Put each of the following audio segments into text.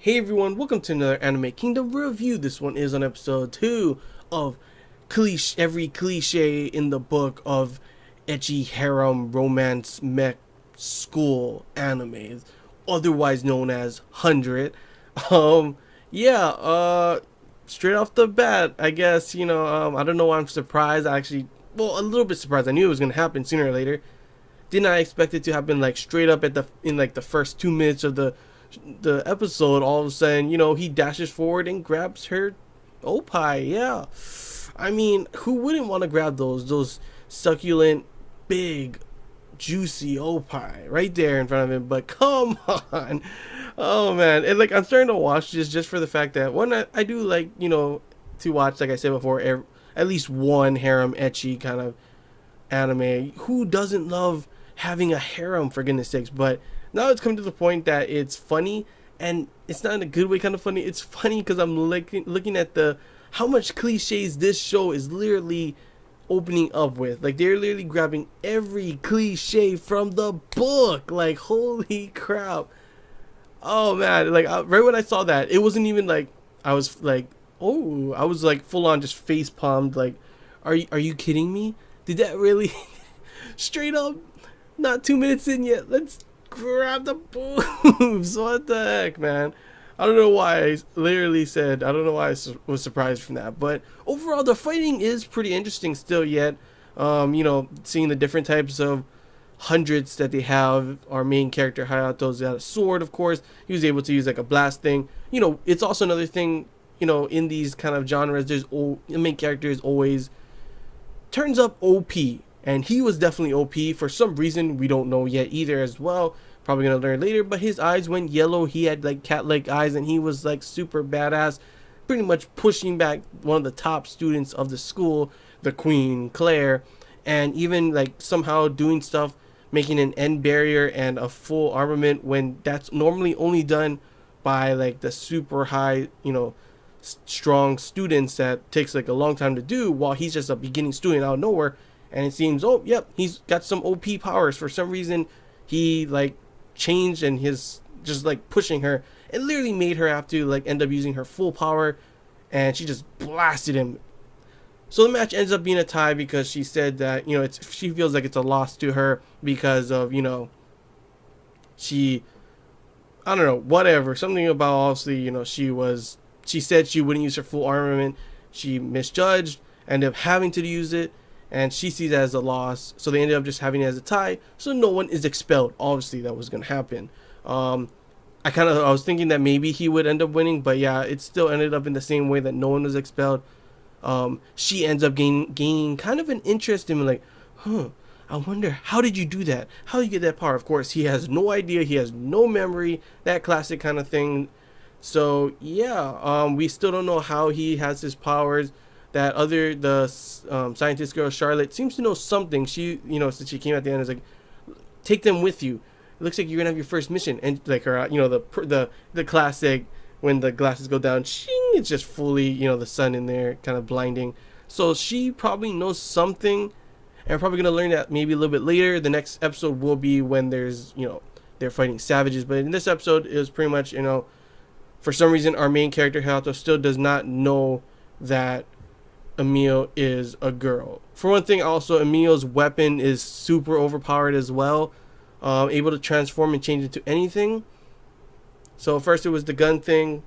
Hey everyone, welcome to another Anime Kingdom review. This one is on episode 2 of every cliche in the book of ecchi harem romance mech school animes, otherwise known as 100. Um, yeah, straight off the bat, I guess, I don't know why I'm surprised. A little bit surprised. I knew it was going to happen sooner or later. Did not expect it to happen like straight up in like the first 2 minutes of the episode. All of a sudden, he dashes forward and grabs her opie. Yeah, I mean, who wouldn't want to grab those succulent, big, juicy opie right there in front of him? But come on, oh man, and like I'm starting to watch this just for the fact that one, I do like to watch, like I said before, at least one harem ecchi kind of anime. Who doesn't love having a harem, for goodness sakes? But now it's come to the point that it's funny, and it's not in a good way kind of funny. It's funny because I'm looking at the how much cliches this show is literally opening up with. Like, they're literally grabbing every cliche from the book. Like, holy crap. Oh man, like right when I saw that, it wasn't even like I was like, oh, I was like full on just face palmed. Like, are you kidding me? Did that really straight up? Not 2 minutes in yet. Let's grab the boobs. What the heck, man? I don't know why I literally said, I don't know why I was surprised from that. But overall, the fighting is pretty interesting still yet. Seeing the different types of hundreds that they have. Our main character, Hayato's got a sword, of course. He was able to use like a blast thing. It's also another thing, in these kind of genres, the main character is always turns up OP. And he was definitely OP for some reason we don't know yet either as well. Probably gonna learn later, but his eyes went yellow. He had like cat-like eyes, and he was like super badass, pretty much pushing back one of the top students of the school, the Queen Claire, and even like somehow doing stuff, making an end barrier and a full armament when that's normally only done by like the super high, strong students that takes like a long time to do, while he's just a beginning student out of nowhere. And it seems, oh, yep, he's got some OP powers. For some reason, he like changed, and his just like pushing her, it literally made her have to like end up using her full power, and she just blasted him. So the match ends up being a tie because she said that she feels like it's a loss to her because of she, I don't know, whatever, something about, obviously, she said she wouldn't use her full armament. She misjudged, ended up having to use it, and she sees it as a loss, so they ended up just having it as a tie, so no one is expelled. Obviously that was going to happen. I was thinking that maybe he would end up winning, but yeah, it still ended up in the same way that no one was expelled. She ends up gaining kind of an interest in, like, I wonder, how did you do that? How did you get that power? Of course, he has no idea, he has no memory, that classic kind of thing. So yeah, we still don't know how he has his powers. The scientist girl Charlotte seems to know something. She, since she came at the end, is like, take them with you. It looks like you're gonna have your first mission, and like her, the classic when the glasses go down, shing, it's just fully, the sun in there, kind of blinding. So she probably knows something, and we're probably gonna learn that maybe a little bit later. The next episode will be when there's, they're fighting savages, but in this episode, it was pretty much, for some reason, our main character Hayato still does not know that Emil is a girl. For one thing, also, Emil's weapon is super overpowered as well, able to transform and change into anything. So first it was the gun thing,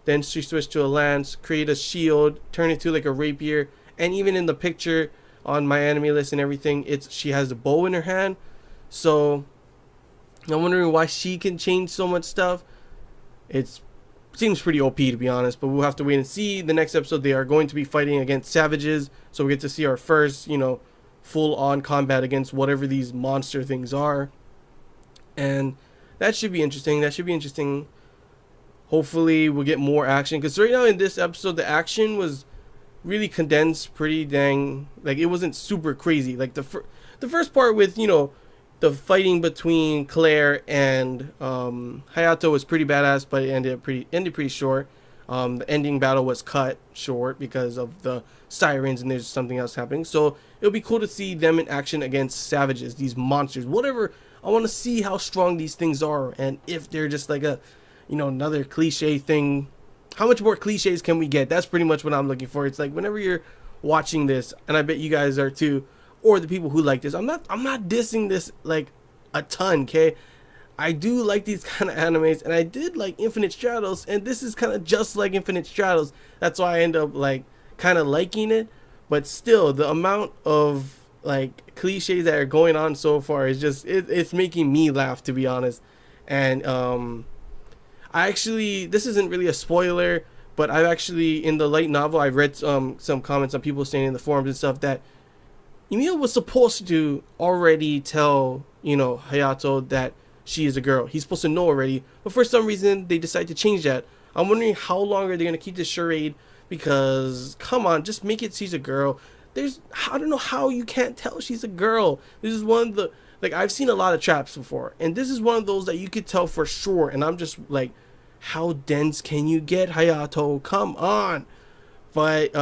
then she switched to a lance, create a shield, turn it to like a rapier, and even in the picture on my anime list and everything, she has a bow in her hand. So I'm wondering why she can change so much stuff. It seems pretty OP, to be honest, but we'll have to wait and see. The next episode, they are going to be fighting against savages, so we get to see our first, full-on combat against whatever these monster things are, and that should be interesting. Hopefully we'll get more action, because right now in this episode, the action was really condensed, pretty dang, like, it wasn't super crazy. Like the first part with the fighting between Claire and Hayato was pretty badass, but it ended pretty short. The ending battle was cut short because of the sirens, and there's something else happening. So it'll be cool to see them in action against savages, these monsters, whatever. I want to see how strong these things are, and if they're just like a another cliche thing. How much more cliches can we get? That's pretty much what I'm looking for. It's like whenever you're watching this, and I bet you guys are too, or the people who like this. I'm not dissing this like a ton, okay? I do like these kind of animes, and I did like Infinite Stratos, and this is kind of just like Infinite Stratos. That's why I end up like kind of liking it. But still, the amount of like cliches that are going on so far is just it's making me laugh, to be honest. And I actually, this isn't really a spoiler, but I've actually in the light novel I've read some comments on people saying in the forums and stuff that Emil was supposed to already tell, Hayato that she is a girl. He's supposed to know already, but for some reason they decide to change that. I'm wondering how long are they gonna keep this charade? Because come on, just make it she's a girl. I don't know how you can't tell she's a girl. This is one of the, like, I've seen a lot of traps before, and this is one of those that you could tell for sure. And I'm just like, how dense can you get, Hayato? Come on. But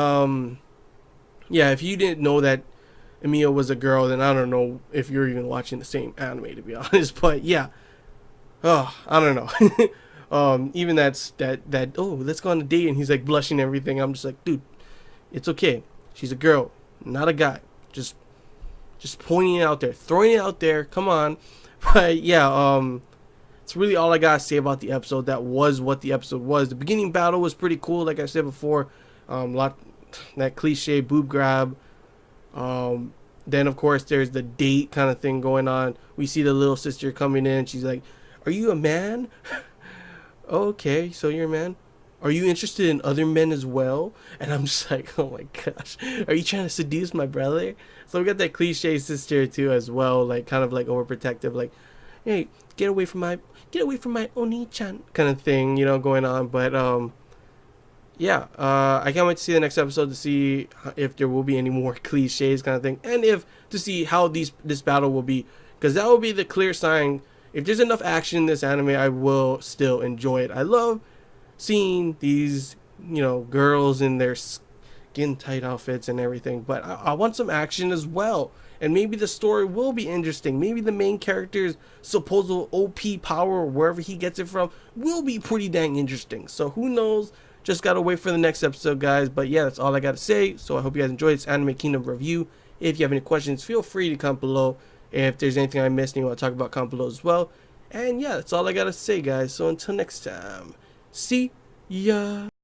yeah, if you didn't know that Emiya was a girl, then I don't know if you're even watching the same anime, to be honest. But yeah, oh, I don't know. Even that oh, let's go on a date, and he's like blushing and everything. I'm just like, dude, it's okay. She's a girl, not a guy. Just pointing it out there, throwing it out there. Come on. But yeah, it's really all I gotta say about the episode. That was what the episode was. The beginning battle was pretty cool, like I said before. Lot that cliche boob grab. Then of course there's the date kind of thing going on. We see the little sister coming in. She's like, "Are you a man?" Okay, so you're a man. Are you interested in other men as well? And I'm just like, oh my gosh, are you trying to seduce my brother? So we got that cliche sister too as well, like kind of like overprotective, like, hey, get away from my oni-chan kind of thing, going on. But yeah, I can't wait to see the next episode to see if there will be any more cliches kind of thing, and if to see how this battle will be, because that will be the clear sign. If there's enough action in this anime, I will still enjoy it. I love seeing these, girls in their skin tight outfits and everything, but I want some action as well. And maybe the story will be interesting. Maybe the main character's supposed OP power, or wherever he gets it from, will be pretty dang interesting. So who knows? Just gotta wait for the next episode, guys. But yeah, that's all I gotta say. So I hope you guys enjoyed this Anime Kingdom review. If you have any questions, feel free to comment below. If there's anything I missed and you want to talk about, comment below as well. And yeah, that's all I gotta say, guys. So until next time, see ya.